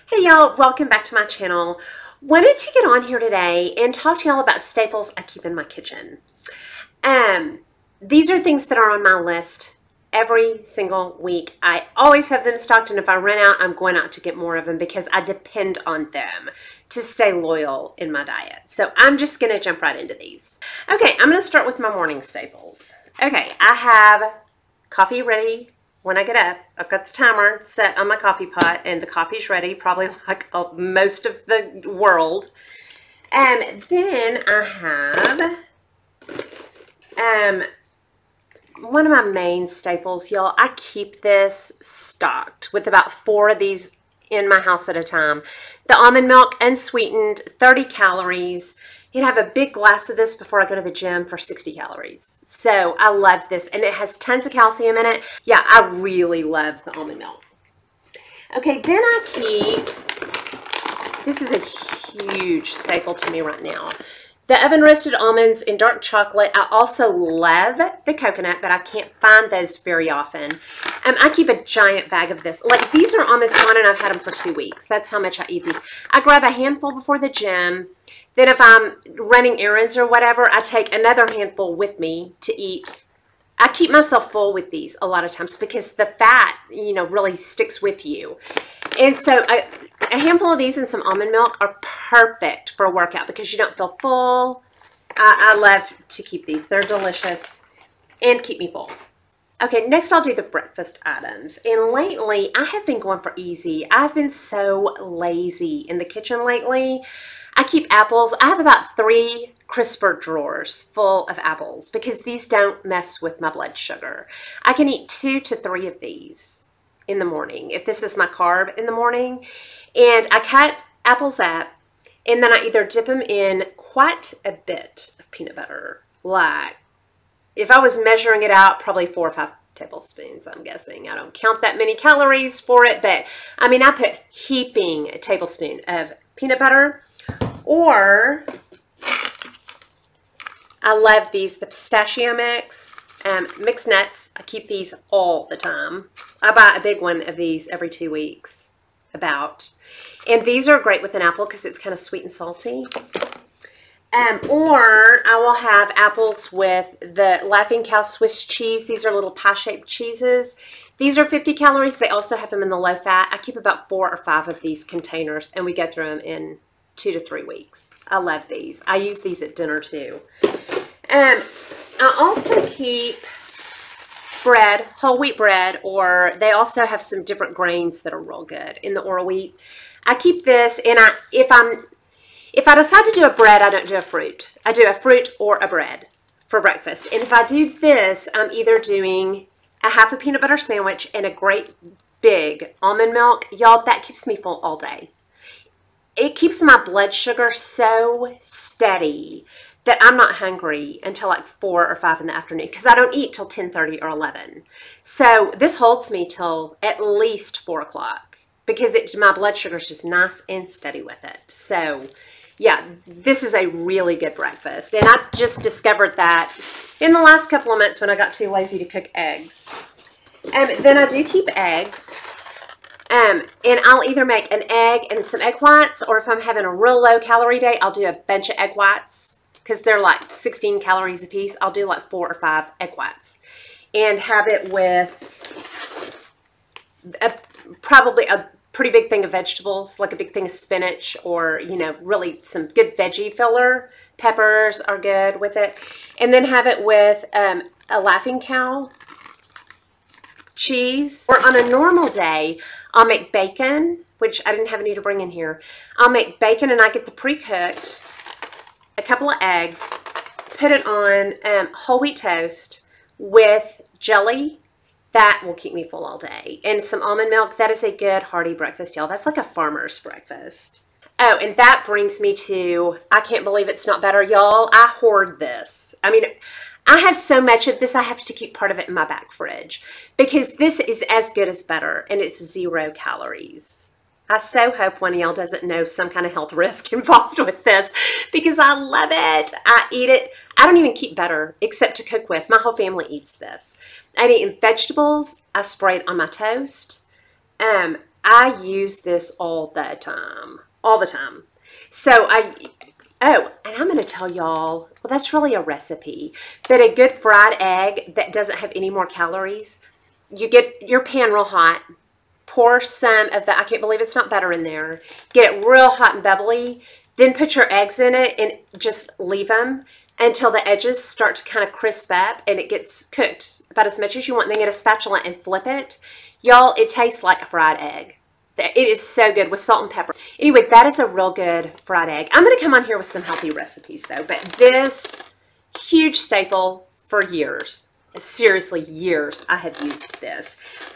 Hey y'all, welcome back to my channel. Wanted to get on here today and talk to y'all about staples I keep in my kitchen. These are things that are on my list every single week. I always have them stocked, and if I run out, I'm going out to get more of them because I depend on them to stay loyal in my diet. So I'm just going to jump right into these. Okay, I'm going to start with my morning staples. Okay, I have coffee ready. When I get up, I've got the timer set on my coffee pot, and the coffee's ready, probably like most of the world. And then I have one of my main staples, y'all. I keep this stocked with about 4 of these in my house at a time. The almond milk, unsweetened, 30 calories. You'd have a big glass of this before I go to the gym for 60 calories. So I love this, and it has tons of calcium in it. Yeah, I really love the almond milk. Okay, then I keep, this is a huge staple to me right now, the oven roasted almonds in dark chocolate. I also love the coconut, but I can't find those very often. I keep a giant bag of this. Like, these are almost gone, and I've had them for 2 weeks. That's how much I eat these. I grab a handful before the gym. Then if I'm running errands or whatever, I take another handful with me to eat. I keep myself full with these a lot of times because the fat, really sticks with you. And so a handful of these and some almond milk are perfect for a workout because you don't feel full. I love to keep these. They're delicious and keep me full. Okay, next I'll do the breakfast items. And lately, I have been going for easy. I've been so lazy in the kitchen lately. I keep apples. I have about 3 crisper drawers full of apples because these don't mess with my blood sugar. I can eat 2 to 3 of these in the morning if this is my carb in the morning. And I cut apples up, and then I either dip them in quite a bit of peanut butter. Like, if I was measuring it out, probably 4 or 5 tablespoons, I'm guessing. I don't count that many calories for it, but I mean, I put heaping a tablespoon of peanut butter. Or I love these, the pistachio mix, mixed nuts. I keep these all the time. I buy a big one of these every 2 weeks, about. And these are great with an apple because it's kind of sweet and salty. Or I will have apples with the Laughing Cow Swiss cheese. These are little pie-shaped cheeses. These are 50 calories. They also have them in the low fat. I keep about 4 or 5 of these containers, and we go through them in 2 to 3 weeks. I love these. I use these at dinner too. I also keep bread, whole wheat bread, or they also have some different grains that are real good in the Oro Wheat. I keep this, and if I decide to do a bread, I don't do a fruit. I do a fruit or a bread for breakfast. And if I do this, I'm either doing a half a peanut butter sandwich and a great big almond milk. Y'all, that keeps me full all day. It keeps my blood sugar so steady that I'm not hungry until like 4 or 5 in the afternoon because I don't eat till 10:30 or 11. So this holds me till at least 4 o'clock because my blood sugar is just nice and steady with it. So yeah, this is a really good breakfast. And I just discovered that in the last couple of months when I got too lazy to cook eggs. And then I do keep eggs. And I'll either make an egg and some egg whites, or if I'm having a real low calorie day, I'll do a bunch of egg whites because they're like 16 calories a piece. I'll do like 4 or 5 egg whites and have it with probably a pretty big thing of vegetables, like a big thing of spinach, or, really some good veggie filler. Peppers are good with it. And then have it with a Laughing Cow cheese. Or on a normal day, I'll make bacon, which I didn't have any to bring in here. I'll make bacon, and I get the pre-cooked, a couple of eggs, put it on whole wheat toast with jelly. That will keep me full all day. And some almond milk. That is a good hearty breakfast, y'all. That's like a farmer's breakfast. Oh, and that brings me to, I can't believe it's not better, y'all. I hoard this. I mean, I have so much of this, I have to keep part of it in my back fridge because this is as good as butter, and it's 0 calories. I so hope one of y'all doesn't know some kind of health risk involved with this because I love it. I eat it. I don't even keep butter except to cook with. My whole family eats this. I eat it in vegetables. I spray it on my toast. I use this all the time. All the time. So oh, and I'm going to tell y'all, well, that's really a recipe, but a good fried egg that doesn't have any more calories, you get your pan real hot, pour some of the, I can't believe it's not butter in there, get it real hot and bubbly, then put your eggs in it and just leave them until the edges start to kind of crisp up and it gets cooked about as much as you want. Then get a spatula and flip it. Y'all, it tastes like a fried egg. It is so good with salt and pepper. Anyway, that is a real good fried egg. I'm going to come on here with some healthy recipes though, but this huge staple for years, seriously years, I have used this.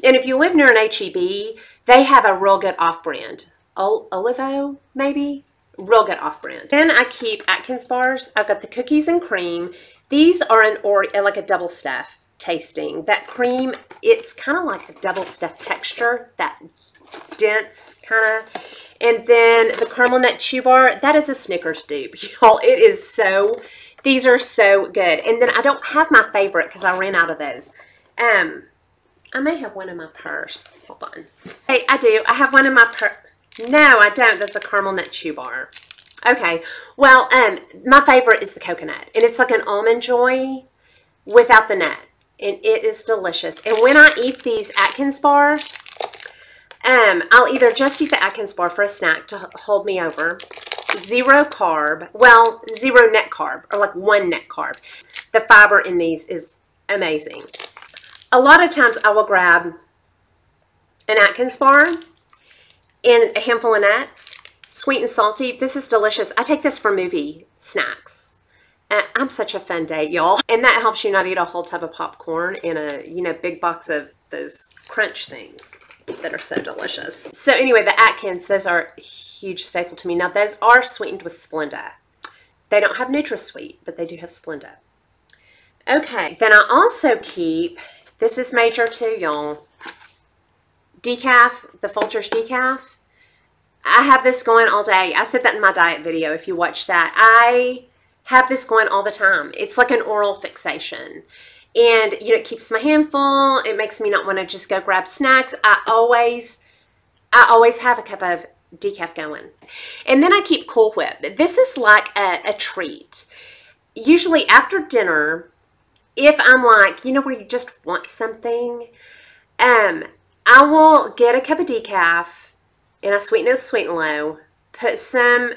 And if you live near an H-E-B, they have a real good off-brand. Olivo, maybe? Real good off-brand. Then I keep Atkins bars. I've got the cookies and cream. These are like a double stuff tasting. That cream, it's kind of like a double stuff texture, that dense kind of. And then the caramel nut chew bar, that is a Snickers dupe, y'all. It is so, these are so good. And then I don't have my favorite because I ran out of those. I may have one in my purse. Hold on. Hey, I do. I have one in my purse. No, I don't. That's a caramel nut chew bar. Okay. Well, my favorite is the coconut. And it's like an Almond Joy without the nut. And it is delicious. And when I eat these Atkins bars, I'll either just eat the Atkins bar for a snack to hold me over. Zero carb. Well, zero net carb. Or like 1 net carb. The fiber in these is amazing. A lot of times I will grab an Atkins bar and a handful of nuts, sweet and salty. This is delicious. I take this for movie snacks. I'm such a fun date, y'all. And that helps you not eat a whole tub of popcorn and a, you know, big box of those crunch things that are so delicious. So anyway, the Atkins, those are a huge staple to me. Now, those are sweetened with Splenda. They don't have NutraSweet, but they do have Splenda. Okay, then I also keep, this is major too, y'all, decaf, the Folgers decaf. I have this going all day. I said that in my diet video if you watch that. I have this going all the time. It's like an oral fixation. And, you know, it keeps my hand full. It makes me not want to just go grab snacks. I always have a cup of decaf going. And then I keep Cool Whip. This is like a treat. Usually after dinner, if I'm like, you know, where you just want something, I will get a cup of decaf, and I sweeten it with Sweet and Low, put some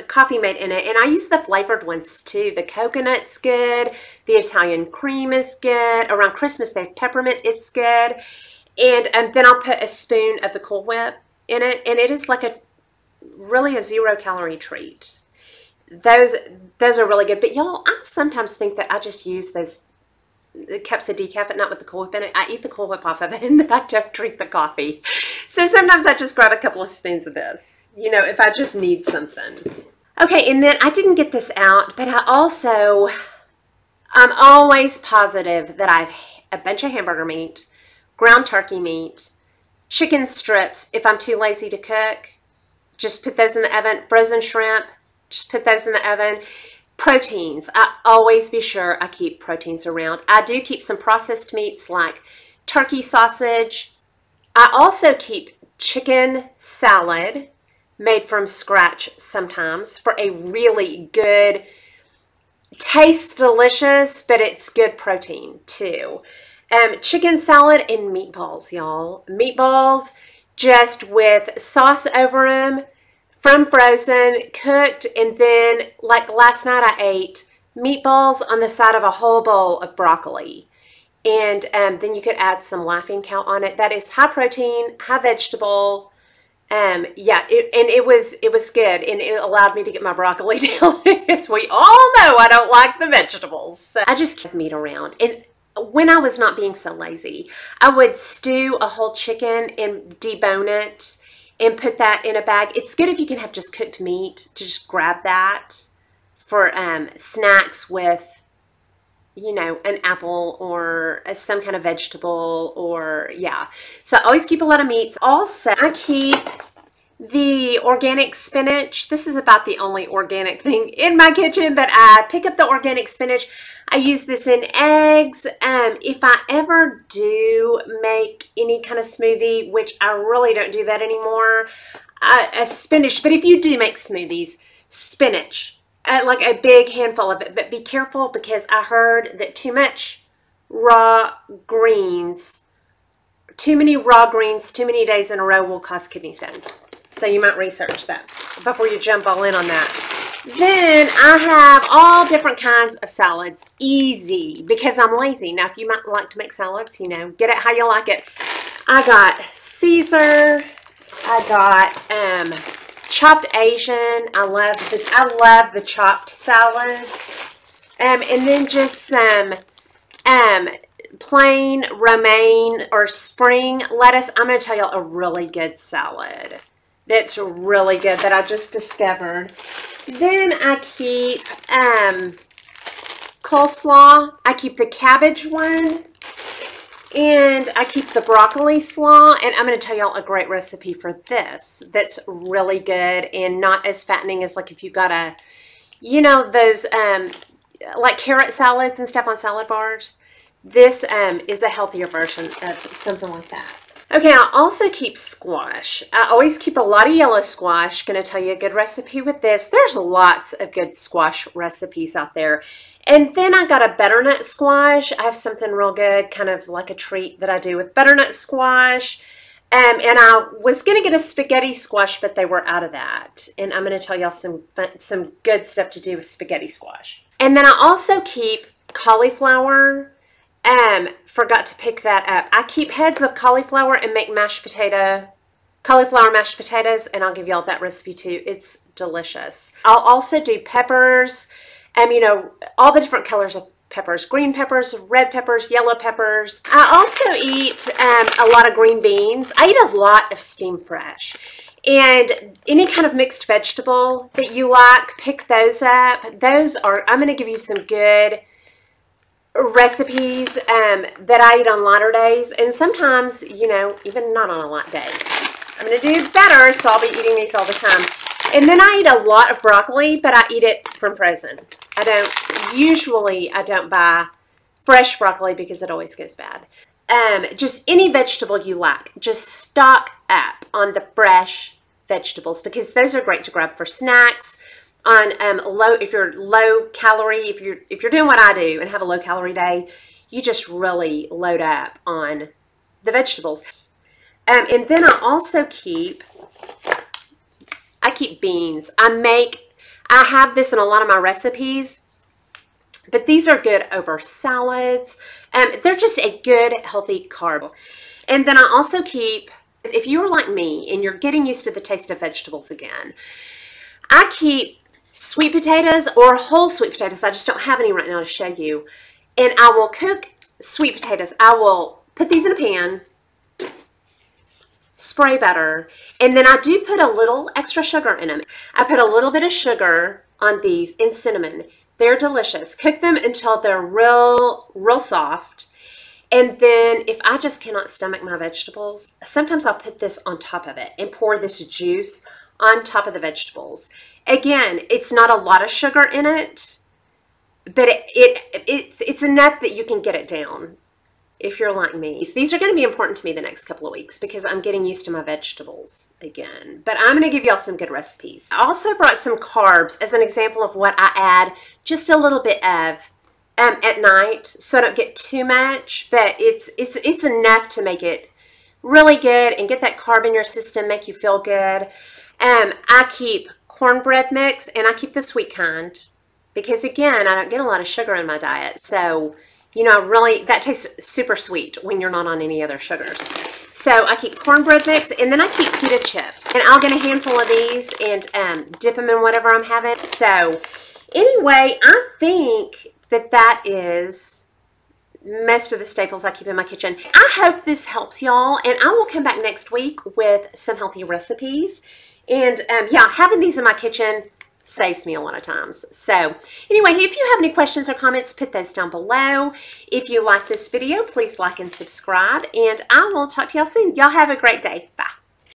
Coffee Mate in it, and I use the flavored ones too. The coconut's good, the Italian cream is good. Around Christmas they have peppermint, it's good. And then I'll put a spoon of the Cool Whip in it, and it is like really a 0-calorie treat. Those are really good. But y'all, I sometimes think that I just use those cups of decaf at night with the Cool Whip in it. I eat the Cool Whip off of it and then I don't drink the coffee. So sometimes I just grab a couple of spoons of this, you know, if I just need something. Okay, and then I didn't get this out, but I'm always positive that I have a bunch of hamburger meat, ground turkey meat, chicken strips if I'm too lazy to cook. Just put those in the oven. Frozen shrimp, just put those in the oven. Proteins. I always be sure I keep proteins around. I do keep some processed meats like turkey sausage. I also keep chicken salad made from scratch sometimes for a really good, tastes delicious, but it's good protein too. Chicken salad and meatballs, y'all. Meatballs just with sauce over them. From frozen, cooked, and then like last night I ate meatballs on the side of a whole bowl of broccoli. And then you could add some Laughing Cow on it. That is high protein, high vegetable. Yeah, it was good, and it allowed me to get my broccoli down. As we all know, I don't like the vegetables. So I just keep meat around. And when I was not being so lazy, I would stew a whole chicken and debone it and put that in a bag. It's good if you can have just cooked meat to just grab that for snacks with, you know, an apple or some kind of vegetable or, yeah. So I always keep a lot of meats. Also, I keep the organic spinach. This is about the only organic thing in my kitchen, but I pick up the organic spinach. I use this in eggs. If I ever do make any kind of smoothie, which I really don't do that anymore, a spinach, but if you do make smoothies, spinach, like a big handful of it, but be careful because I heard that too many raw greens, too many days in a row will cause kidney stones. So you might research that before you jump all in on that. Then I have all different kinds of salads. Easy, because I'm lazy. Now, if you might like to make salads, you know, get it how you like it. I got Caesar. I got chopped Asian. I love the chopped salads. And then just some plain romaine or spring lettuce. I'm going to tell you a really good salad that's really good that I just discovered. Then I keep coleslaw. I keep the cabbage one. And I keep the broccoli slaw. And I'm going to tell y'all a great recipe for this that's really good and not as fattening as like if you got a, you know, those like carrot salads and stuff on salad bars. This is a healthier version of something like that. Okay, I also keep squash. I always keep a lot of yellow squash. Going to tell you a good recipe with this. There's lots of good squash recipes out there. And then I got a butternut squash. I have something real good, kind of like a treat that I do with butternut squash. And I was going to get a spaghetti squash, but they were out of that. And I'm going to tell y'all some good stuff to do with spaghetti squash. And then I also keep cauliflower. Forgot to pick that up. I keep heads of cauliflower and make cauliflower mashed potatoes, and I'll give y'all that recipe too. It's delicious. I'll also do peppers, you know, all the different colors of peppers, green peppers, red peppers, yellow peppers. I also eat a lot of green beans. I eat a lot of steam fresh. And any kind of mixed vegetable that you like, pick those up. I'm going to give you some good recipes that I eat on lighter days, and sometimes, you know, even not on a light day. I'm going to do better, so I'll be eating these all the time. And then I eat a lot of broccoli, but I eat it from frozen. I don't buy fresh broccoli because it always goes bad. Just any vegetable you like, just stock up on the fresh vegetables because those are great to grab for snacks. On if you're low calorie, if you're doing what I do and have a low calorie day, you just really load up on the vegetables. And then I also keep beans. I have this in a lot of my recipes, but these are good over salads. They're just a good healthy carb. And then I also keep, if you're like me and you're getting used to the taste of vegetables again, I keep sweet potatoes or whole sweet potatoes. I just don't have any right now to show you. And I will cook sweet potatoes. I will put these in a pan, spray butter, and then I do put a little extra sugar in them. I put a little bit of sugar on these and cinnamon. They're delicious. Cook them until they're real soft. And then if I just cannot stomach my vegetables, sometimes I'll put this on top of it and pour this juice on top of the vegetables. Again, it's not a lot of sugar in it, but it's enough that you can get it down if you're like me. These are going to be important to me the next couple of weeks because I'm getting used to my vegetables again. But I'm going to give y'all some good recipes. I also brought some carbs as an example of what I add just a little bit of at night so I don't get too much, but it's enough to make it really good and get that carb in your system, make you feel good. I keep cornbread mix, and I keep the sweet kind because, again, I don't get a lot of sugar in my diet. So, you know, really, that tastes super sweet when you're not on any other sugars. So I keep cornbread mix, and then I keep pita chips. And I'll get a handful of these and dip them in whatever I'm having. So anyway, I think that is most of the staples I keep in my kitchen. I hope this helps y'all, and I will come back next week with some healthy recipes. And yeah, having these in my kitchen saves me a lot of times. So anyway, if you have any questions or comments, put those down below. If you like this video, please like and subscribe, and I will talk to y'all soon. Y'all have a great day. Bye.